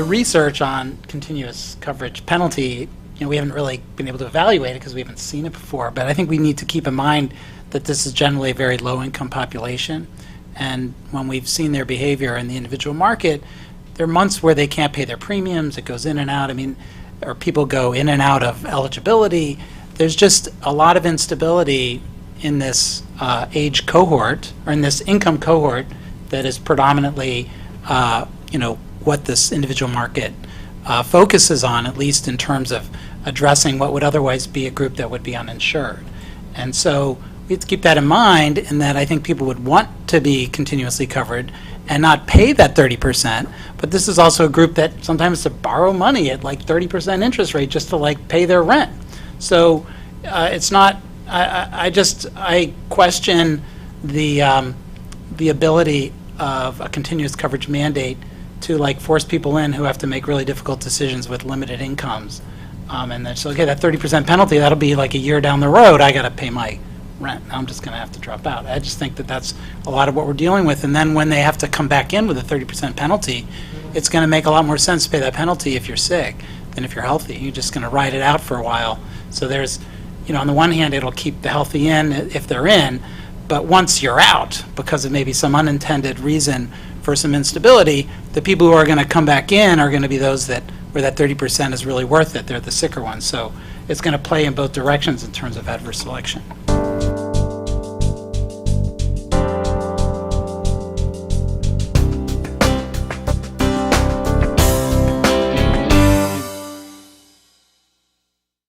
the research on continuous coverage penalty, we haven't really been able to evaluate it because we haven't seen it before, but I think we need to keep in mind that this is generally a very low-income population, and when we've seen their behavior in the individual market, there are months where they can't pay their premiums, it goes in and out, or people go in and out of eligibility. There's just a lot of instability in this age cohort, or in this income cohort, that is predominantly, what this individual market focuses on, at least in terms of addressing what would otherwise be a group that would be uninsured. And so we have to keep that in mind, in that I think people would want to be continuously covered and not pay that 30%, but this is also a group that sometimes to borrow money at like 30% interest rate just to like pay their rent. So it's not, I question the ability of a continuous coverage mandate to like force people in who have to make really difficult decisions with limited incomes. And then, so okay, that 30% penalty, that'll be like a year down the road, I got to pay my rent. I'm just going to have to drop out. I just think that that's a lot of what we're dealing with. And then when they have to come back in with a 30% penalty, it's going to make a lot more sense to pay that penalty if you're sick than if you're healthy. You're just going to ride it out for a while. So there's, on the one hand, it'll keep the healthy in if they're in, but once you're out, because of maybe some unintended reason for some instability, the people who are going to come back in are going to be those where that 30% is really worth it. They're the sicker ones. So it's going to play in both directions in terms of adverse selection.